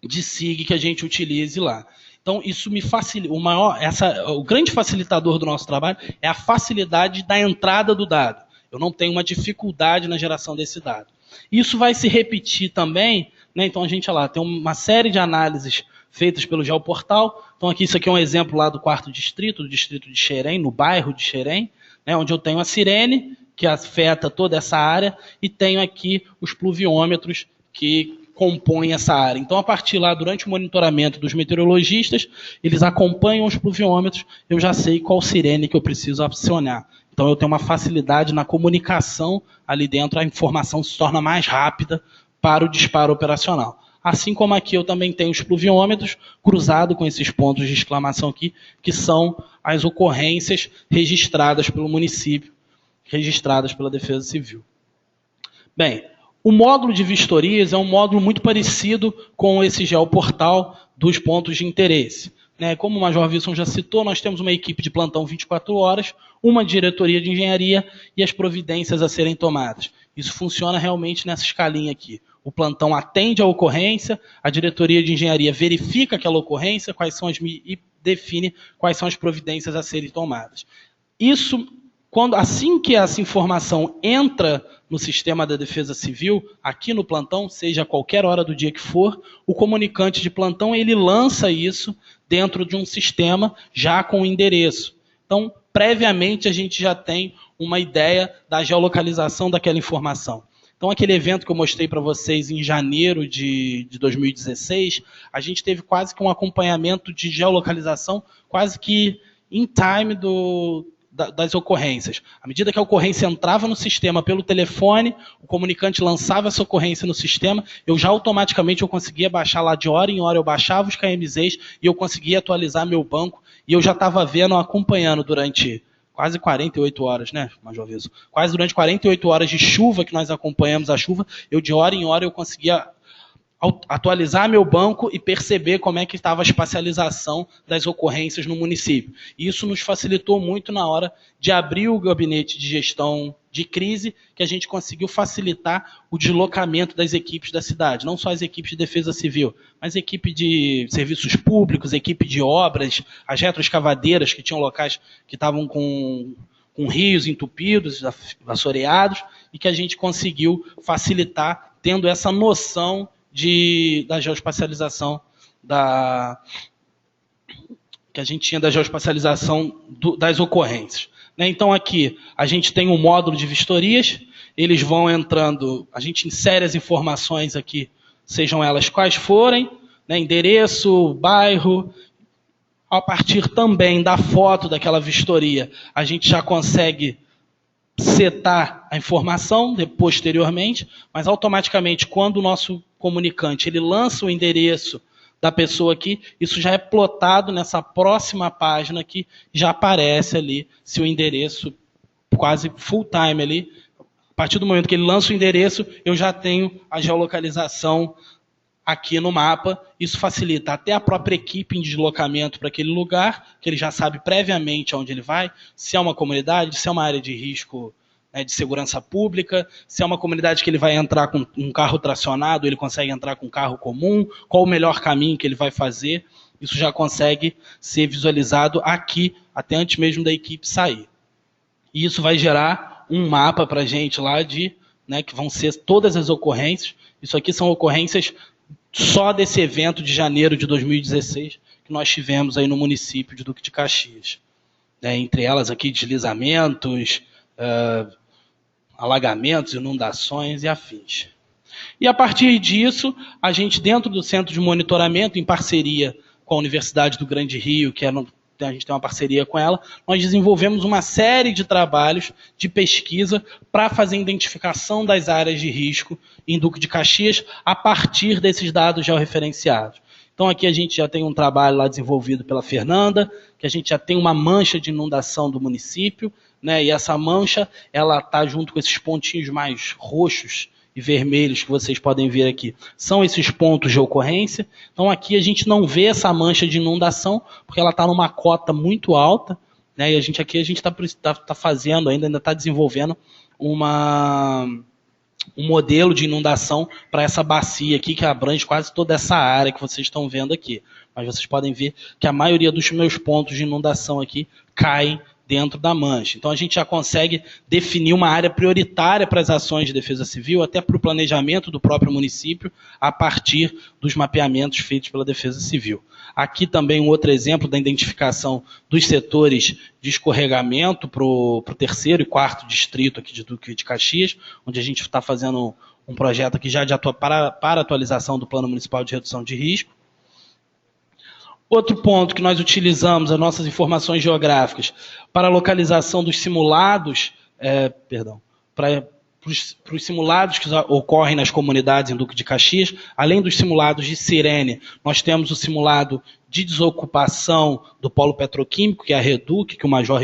de SIG que a gente utilize lá. Então, isso me facilita. O grande facilitador do nosso trabalho é a facilidade da entrada do dado. Eu não tenho uma dificuldade na geração desse dado. Isso vai se repetir também, né? Então, a gente tem uma série de análises feitas pelo Geoportal. Então, aqui, isso aqui é um exemplo lá do 4º distrito, do distrito de Xerém, no bairro de Xerém, né? Onde eu tenho a sirene, que afeta toda essa área, e tenho aqui os pluviômetros que compõem essa área. Então, a partir lá, durante o monitoramento dos meteorologistas, eles acompanham os pluviômetros, eu já sei qual sirene que eu preciso acionar. Então, eu tenho uma facilidade na comunicação ali dentro, a informação se torna mais rápida para o disparo operacional. Assim como aqui eu também tenho os pluviômetros cruzado com esses pontos de exclamação aqui, que são as ocorrências registradas pelo município, registradas pela Defesa Civil. Bem, o módulo de vistorias é um módulo muito parecido com esse geoportal dos pontos de interesse. Como o Major Wilson já citou, nós temos uma equipe de plantão 24 horas, uma diretoria de engenharia e as providências a serem tomadas. Isso funciona realmente nessa escalinha aqui. O plantão atende a ocorrência, a diretoria de engenharia verifica aquela ocorrência, e define quais são as providências a serem tomadas. Isso, assim que essa informação entra no sistema da Defesa Civil, aqui no plantão, seja a qualquer hora do dia que for, o comunicante de plantão ele lança isso dentro de um sistema já com o endereço. Então, previamente, a gente já tem uma ideia da geolocalização daquela informação. Então, aquele evento que eu mostrei para vocês em janeiro de 2016, a gente teve quase que um acompanhamento de geolocalização, quase que in time das ocorrências. À medida que a ocorrência entrava no sistema pelo telefone, o comunicante lançava essa ocorrência no sistema, eu já automaticamente conseguia baixar lá de hora em hora, eu baixava os KMZs e eu conseguia atualizar meu banco, e eu já estava vendo, acompanhando durante quase 48 horas, né, Major Wilson? Quase durante 48 horas de chuva, que nós acompanhamos a chuva, eu de hora em hora eu conseguia atualizar meu banco e perceber como é que estava a espacialização das ocorrências no município. E isso nos facilitou muito na hora de abrir o gabinete de gestão de crise, que a gente conseguiu facilitar o deslocamento das equipes da cidade. Não só as equipes de defesa civil, mas equipe de serviços públicos, equipe de obras, as retroescavadeiras que tinham locais que estavam com rios entupidos, assoreados, e que a gente conseguiu facilitar tendo essa noção da geoespacialização que a gente tinha da geoespacialização das ocorrências. Então aqui a gente tem um módulo de vistorias, eles vão entrando, a gente insere as informações aqui, sejam elas quais forem, endereço, bairro. A partir também da foto daquela vistoria, a gente já consegue setar a informação posteriormente, mas automaticamente quando o nosso comunicante ele lança o endereço da pessoa aqui, isso já é plotado nessa próxima página que já aparece ali se o endereço quase full time ali. A partir do momento que ele lança o endereço, eu já tenho a geolocalização aqui no mapa. Isso facilita até a própria equipe em deslocamento para aquele lugar, que ele já sabe previamente aonde ele vai, se é uma comunidade, se é uma área de risco, de segurança pública, se é uma comunidade que ele vai entrar com um carro tracionado, ele consegue entrar com um carro comum, qual o melhor caminho que ele vai fazer, isso já consegue ser visualizado aqui, até antes mesmo da equipe sair. E isso vai gerar um mapa para a gente lá que vão ser todas as ocorrências. Isso aqui são ocorrências só desse evento de janeiro de 2016 que nós tivemos aí no município de Duque de Caxias. Entre elas aqui deslizamentos, alagamentos, inundações e afins. E a partir disso, a gente dentro do centro de monitoramento, em parceria com a Universidade do Grande Rio, a gente tem uma parceria com ela, nós desenvolvemos uma série de trabalhos de pesquisa para fazer a identificação das áreas de risco em Duque de Caxias a partir desses dados georreferenciados. Então aqui a gente já tem um trabalho lá desenvolvido pela Fernanda, que a gente já tem uma mancha de inundação do município, e essa mancha ela está junto com esses pontinhos mais roxos e vermelhos que vocês podem ver aqui. São esses pontos de ocorrência. Então aqui a gente não vê essa mancha de inundação, porque ela está numa cota muito alta, e a gente está fazendo, ainda está desenvolvendo um modelo de inundação para essa bacia aqui, que abrange quase toda essa área que vocês estão vendo aqui. Mas vocês podem ver que a maioria dos meus pontos de inundação aqui caem dentro da mancha. Então a gente já consegue definir uma área prioritária para as ações de defesa civil, até para o planejamento do próprio município, a partir dos mapeamentos feitos pela Defesa Civil. Aqui também um outro exemplo da identificação dos setores de escorregamento para o 3º e 4º distrito aqui de Duque de Caxias, onde a gente está fazendo um projeto aqui já para atualização do Plano Municipal de Redução de Risco. Outro ponto que nós utilizamos, as nossas informações geográficas, para a localização dos simulados, para os simulados que ocorrem nas comunidades em Duque de Caxias, além dos simulados de sirene, nós temos o simulado de desocupação do polo petroquímico, que é a REDUC, que o Major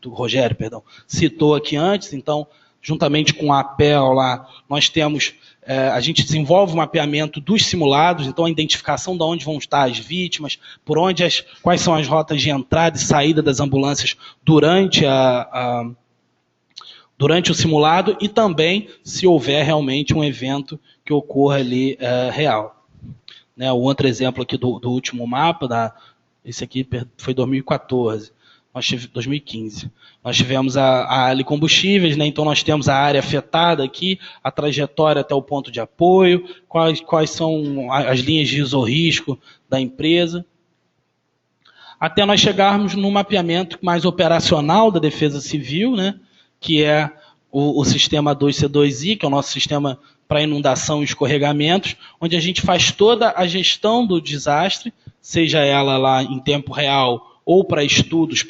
Rogério citou aqui antes. Então, juntamente com a APEL lá, nós temos... a gente desenvolve o mapeamento dos simulados, então a identificação de onde vão estar as vítimas, quais são as rotas de entrada e saída das ambulâncias durante o simulado, e também se houver realmente um evento que ocorra ali real. O outro exemplo aqui do último mapa, esse aqui foi 2014. 2015. Nós tivemos a Ali Combustíveis, então nós temos a área afetada aqui, a trajetória até o ponto de apoio, quais são as linhas de isorrisco da empresa, até nós chegarmos no mapeamento mais operacional da Defesa Civil, que é o sistema 2C2I, que é o nosso sistema para inundação e escorregamentos, onde a gente faz toda a gestão do desastre, seja ela lá em tempo real ou para estudos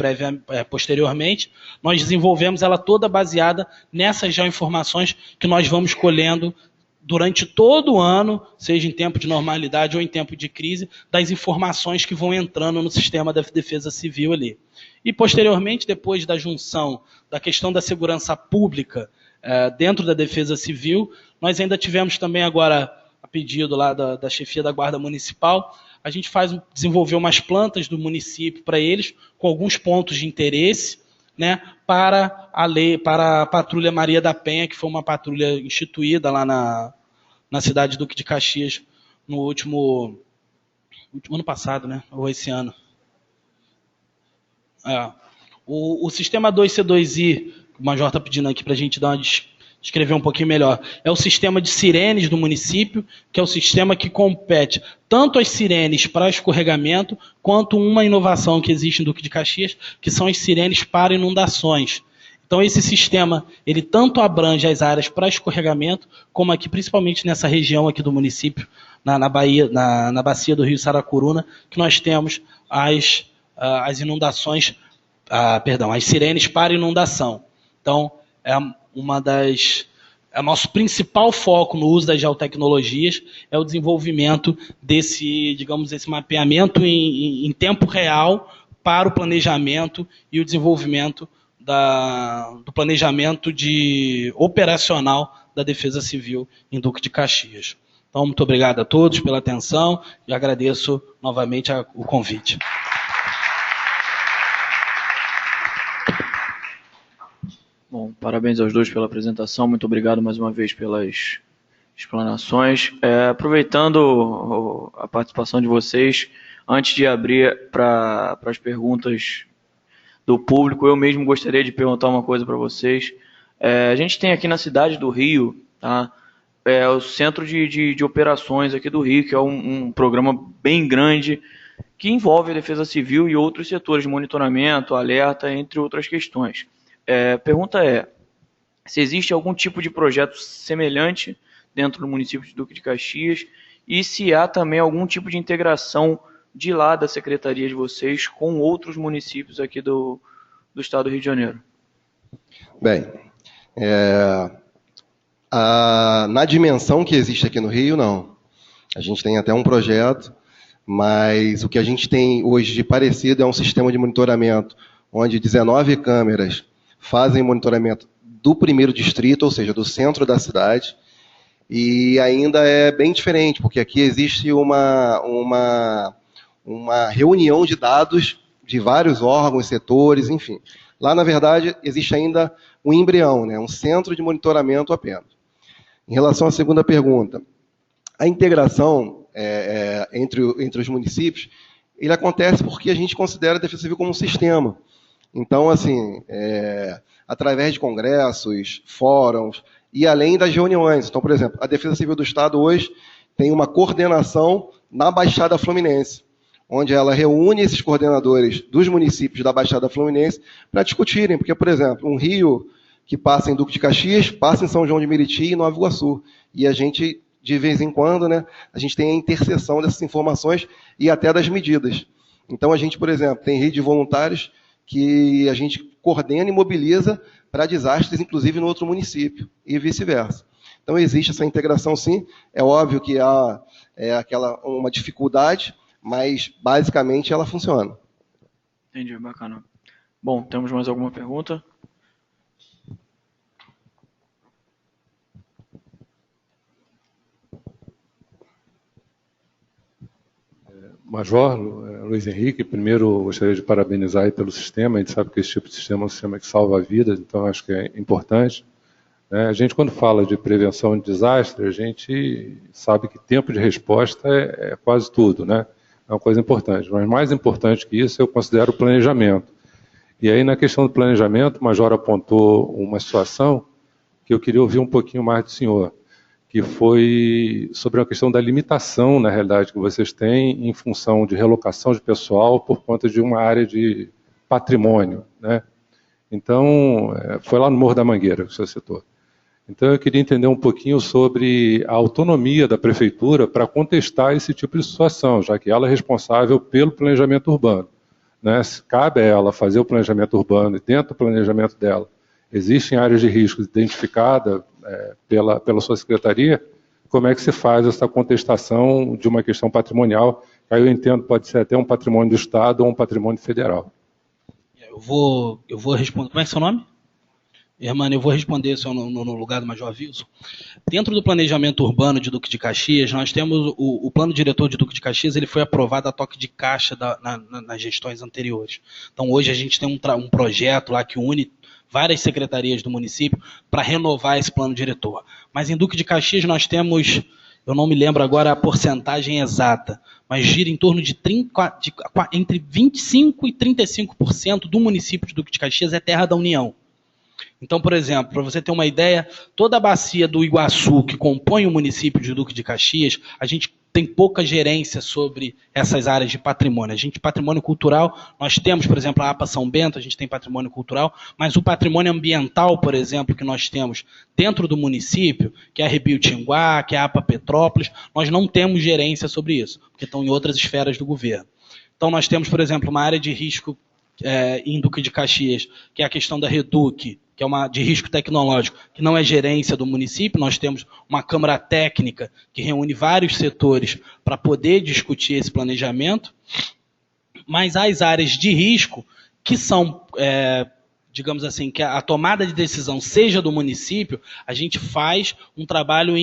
posteriormente. Nós desenvolvemos ela toda baseada nessas geoinformações que nós vamos colhendo durante todo o ano, seja em tempo de normalidade ou em tempo de crise, das informações que vão entrando no sistema da Defesa Civil ali. E, posteriormente, depois da junção da questão da segurança pública dentro da Defesa Civil, nós ainda tivemos também agora, a pedido lá da chefia da Guarda Municipal, a gente desenvolveu umas plantas do município para eles, com alguns pontos de interesse, né, para a Patrulha Maria da Penha, que foi uma patrulha instituída lá na cidade de Duque de Caxias no último ano passado, né, ou esse ano. O sistema 2C2I, que o Major está pedindo aqui para a gente descrever um pouquinho melhor, é o sistema de sirenes do município, que é o sistema que compete tanto as sirenes para escorregamento, quanto uma inovação que existe em Duque de Caxias, que são as sirenes para inundações. Então esse sistema, ele tanto abrange as áreas para escorregamento, como aqui, principalmente nessa região aqui do município, na bacia do Rio Saracuruna, que nós temos as inundações, as sirenes para inundação. Então, é o nosso principal foco no uso das geotecnologias, é o desenvolvimento desse mapeamento em tempo real para o planejamento e o desenvolvimento do planejamento operacional da Defesa Civil em Duque de Caxias. Então, muito obrigado a todos pela atenção e agradeço novamente o convite.
Bom, parabéns aos dois pela apresentação, muito obrigado mais uma vez pelas explanações. Aproveitando a participação de vocês, antes de abrir para as perguntas do público, eu mesmo gostaria de perguntar uma coisa para vocês. A gente tem aqui na cidade do Rio, tá, o Centro de Operações aqui do Rio, que é um programa bem grande, que envolve a Defesa Civil e outros setores de monitoramento, alerta, entre outras questões. A pergunta é, se existe algum tipo de projeto semelhante dentro do município de Duque de Caxias e se há também algum tipo de integração de lá da secretaria de vocês com outros municípios aqui do estado do Rio de Janeiro.
Bem, na dimensão que existe aqui no Rio, não. A gente tem até um projeto, mas o que a gente tem hoje de parecido é um sistema de monitoramento onde 19 câmeras fazem monitoramento do primeiro distrito, ou seja, do centro da cidade, e ainda é bem diferente, porque aqui existe uma reunião de dados de vários órgãos, setores, enfim. Lá, na verdade, existe ainda um embrião, né, um centro de monitoramento apenas. Em relação à segunda pergunta, a integração entre os municípios, ele acontece porque a gente considera a Defesa Civil como um sistema. Então, assim, através de congressos, fóruns, e além das reuniões. Então, por exemplo, a Defesa Civil do Estado hoje tem uma coordenação na Baixada Fluminense, onde ela reúne esses coordenadores dos municípios da Baixada Fluminense para discutirem, porque, por exemplo, um rio que passa em Duque de Caxias, passa em São João de Meriti e Nova Iguaçu. E a gente, de vez em quando, né, a gente tem a interseção dessas informações e até das medidas. Então, a gente, por exemplo, tem rede de voluntários que a gente coordena e mobiliza para desastres, inclusive no outro município, e vice-versa. Então, existe essa integração, sim. É óbvio que há uma dificuldade, mas, basicamente, ela funciona.
Entendi, bacana. Bom, temos mais alguma pergunta?
Major Luiz Henrique, primeiro gostaria de parabenizar aí pelo sistema. A gente sabe que esse tipo de sistema é um sistema que salva vidas, então acho que é importante. A gente, quando fala de prevenção de desastre, a gente sabe que tempo de resposta é quase tudo, né? É uma coisa importante. Mas mais importante que isso, eu considero o planejamento. E aí, na questão do planejamento, o Major apontou uma situação que eu queria ouvir um pouquinho mais do senhor, que foi sobre a questão da limitação, na realidade, que vocês têm em função de relocação de pessoal por conta de uma área de patrimônio, né? Então, foi lá no Morro da Mangueira que o senhor citou. Então, eu queria entender um pouquinho sobre a autonomia da prefeitura para contestar esse tipo de situação, já que ela é responsável pelo planejamento urbano, né? Se cabe a ela fazer o planejamento urbano e dentro do planejamento dela existem áreas de risco identificadas pela sua secretaria, como é que se faz essa contestação de uma questão patrimonial, que aí eu entendo pode ser até um patrimônio do Estado ou um patrimônio federal?
Eu vou responder. Como é que é seu nome? Hermano, eu vou responder isso no lugar do Major Wilson. Dentro do planejamento urbano de Duque de Caxias, nós temos o plano diretor de Duque de Caxias, ele foi aprovado a toque de caixa nas gestões anteriores. Então, hoje a gente tem um projeto lá que une várias secretarias do município para renovar esse plano diretor. Mas em Duque de Caxias nós temos, eu não me lembro agora a porcentagem exata, mas gira em torno de entre 25% e 35% do município de Duque de Caxias é terra da União. Então, por exemplo, para você ter uma ideia, toda a bacia do Iguaçu que compõe o município de Duque de Caxias, a gente tem pouca gerência sobre essas áreas de patrimônio. A gente, patrimônio cultural, nós temos, por exemplo, a APA São Bento, a gente tem patrimônio cultural, mas o patrimônio ambiental, por exemplo, que nós temos dentro do município, que é a Rebio Tinguá, que é a APA Petrópolis, nós não temos gerência sobre isso, porque estão em outras esferas do governo. Então, nós temos, por exemplo, uma área de risco em Duque de Caxias, que é a questão da Reduc, que é uma de risco tecnológico, que não é gerência do município. Nós temos uma Câmara Técnica que reúne vários setores para poder discutir esse planejamento, mas as áreas de risco, que são, digamos assim, que a tomada de decisão seja do município, a gente faz um trabalho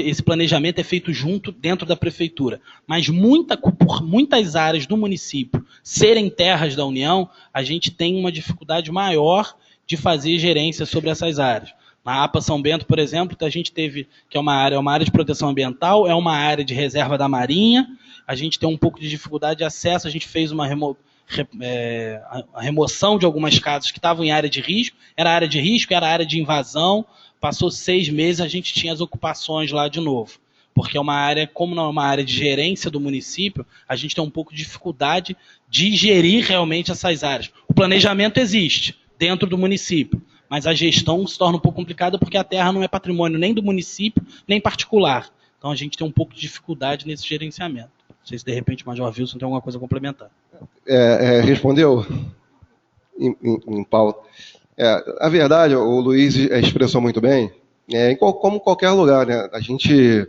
esse planejamento é feito junto dentro da prefeitura. Mas por muitas áreas do município serem terras da União, a gente tem uma dificuldade maior de fazer gerência sobre essas áreas. Na APA São Bento, por exemplo, a gente teve, que é uma área de proteção ambiental, é uma área de reserva da Marinha, a gente tem um pouco de dificuldade de acesso, a gente fez a remoção de algumas casas que estavam em área de risco, era área de invasão, passou 6 meses, a gente tinha as ocupações lá de novo. Porque é uma área, como não é uma área de gerência do município, a gente tem um pouco de dificuldade de gerir realmente essas áreas. O planejamento existe dentro do município, mas a gestão se torna um pouco complicada porque a terra não é patrimônio nem do município, nem particular. Então a gente tem um pouco de dificuldade nesse gerenciamento. Não sei se de repente o Major Wilson tem alguma coisa a complementar.
Respondeu em pauta. A verdade, o Luiz expressou muito bem, como qualquer lugar, né? A gente,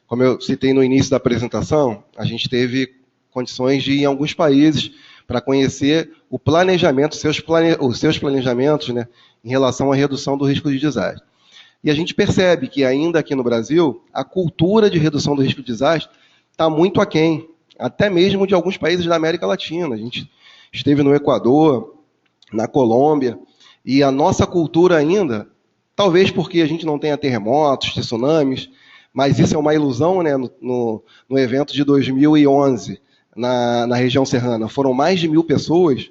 como eu citei no início da apresentação, a gente teve condições de ir em alguns países para conhecer o planejamento, os seus planejamentos, né, em relação à redução do risco de desastre. E a gente percebe que ainda aqui no Brasil, a cultura de redução do risco de desastre está muito aquém, até mesmo de alguns países da América Latina. A gente esteve no Equador, na Colômbia, e a nossa cultura ainda, talvez porque a gente não tenha terremotos, tsunamis, mas isso é uma ilusão, né, no evento de 2011, na região serrana, foram mais de 1.000 pessoas,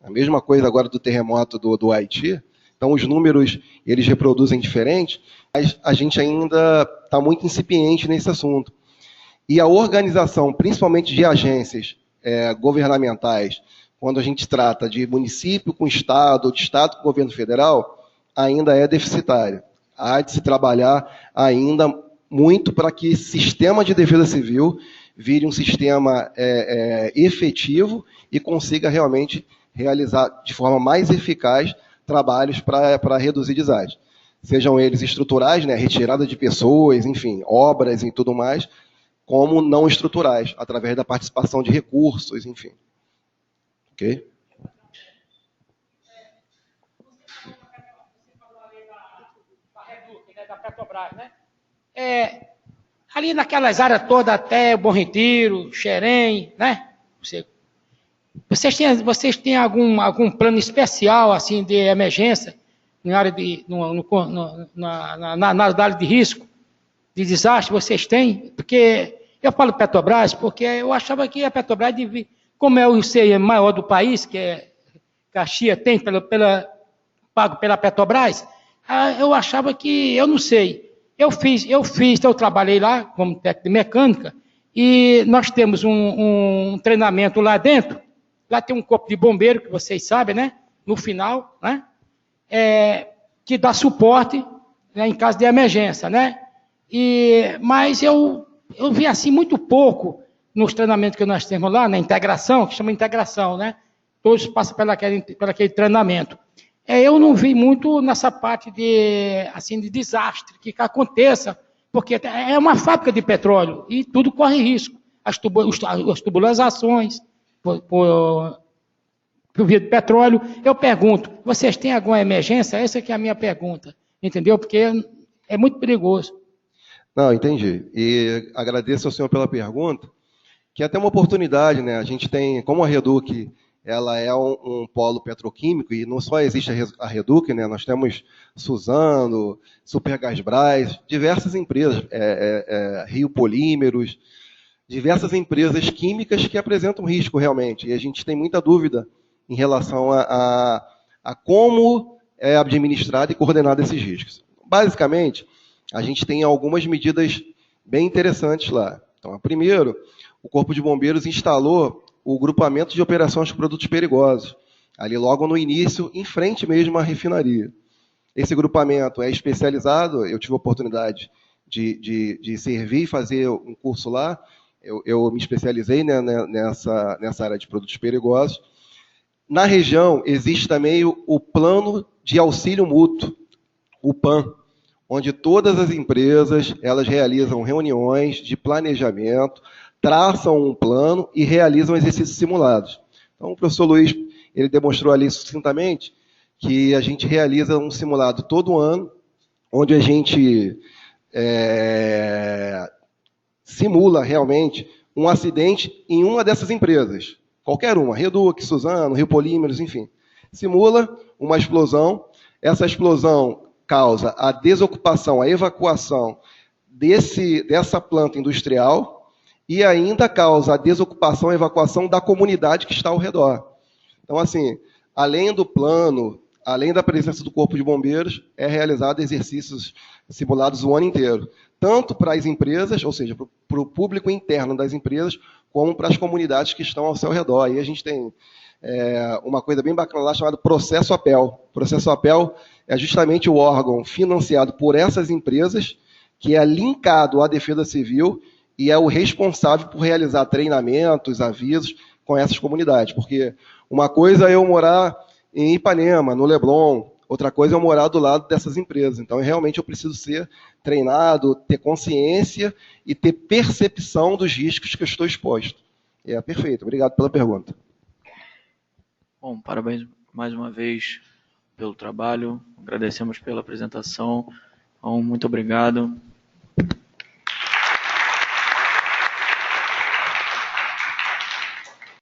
a mesma coisa agora do terremoto do Haiti. Então os números, eles reproduzem diferente, mas a gente ainda está muito incipiente nesse assunto. E a organização, principalmente de agências governamentais, quando a gente trata de município com Estado, ou de Estado com governo federal, ainda é deficitária. Há de se trabalhar ainda muito para que esse sistema de defesa civil vire um sistema efetivo e consiga realmente realizar de forma mais eficaz trabalhos para reduzir desastres. Sejam eles estruturais, né, retirada de pessoas, enfim, obras e tudo mais, como não estruturais, através da participação de recursos, enfim. Ok?
Da Petrobras, né? Ali naquelas áreas todas, até Bom Retiro, Xerém, né? Vocês têm algum plano especial assim de emergência na área na área de risco, de desastre? Vocês têm? Porque eu falo Petrobras porque eu achava que a Petrobras devia, como é o ser maior do país, que é Caxias tem pago pela Petrobras, eu achava que, eu não sei. Eu trabalhei lá como técnico de mecânica e nós temos um treinamento lá dentro. Lá tem um corpo de bombeiro, que vocês sabem, né? No final, né? que dá suporte, né, em caso de emergência, né? Mas eu vi assim muito pouco nos treinamentos que nós temos lá, na integração, que chama integração, né? Todos passam por aquele treinamento. Eu não vi muito nessa parte de desastre que aconteça, porque é uma fábrica de petróleo e tudo corre risco. As tubulações por via de petróleo. Eu pergunto, vocês têm alguma emergência? Essa que é a minha pergunta, entendeu? Porque é muito perigoso.
Não, entendi. E agradeço ao senhor pela pergunta, que é até uma oportunidade, né? A gente tem, como a Reduc, ela é um polo petroquímico, e não só existe a Reduc, né? Nós temos Suzano, Supergasbras, diversas empresas, Rio Polímeros, diversas empresas químicas que apresentam risco realmente, e a gente tem muita dúvida em relação a como é administrado e coordenado esses riscos. Basicamente, a gente tem algumas medidas bem interessantes lá. Então, primeiro, o Corpo de Bombeiros instalou o grupamento de operações de produtos perigosos, ali logo no início, em frente mesmo à refinaria. Esse grupamento é especializado, eu tive a oportunidade de servir e fazer um curso lá, eu me especializei, né, nessa área de produtos perigosos. Na região, existe também o Plano de Auxílio Mútuo, o PAN, onde todas as empresas elas realizam reuniões de planejamento, traçam um plano e realizam exercícios simulados. Então, o professor Luiz ele demonstrou ali sucintamente que a gente realiza um simulado todo ano, onde a gente simula realmente um acidente em uma dessas empresas. Qualquer uma, Reduc, Suzano, Rio Polímeros, enfim. Simula uma explosão, essa explosão causa a desocupação, a evacuação dessa planta industrial e ainda causa a desocupação e evacuação da comunidade que está ao redor. Então, assim, além do plano, além da presença do Corpo de Bombeiros, é realizado exercícios simulados o ano inteiro, tanto para as empresas, ou seja, para o público interno das empresas, como para as comunidades que estão ao seu redor. Aí a gente tem uma coisa bem bacana lá chamada Processo Apel. Processo Apel é justamente o órgão financiado por essas empresas, que é linkado à Defesa Civil e é o responsável por realizar treinamentos, avisos com essas comunidades. Porque uma coisa é eu morar em Ipanema, no Leblon, outra coisa é eu morar do lado dessas empresas. Então, realmente, eu preciso ser treinado, ter consciência e ter percepção dos riscos que eu estou exposto. Perfeito. Obrigado pela pergunta.
Bom, parabéns mais uma vez pelo trabalho. Agradecemos pela apresentação. Então, muito obrigado.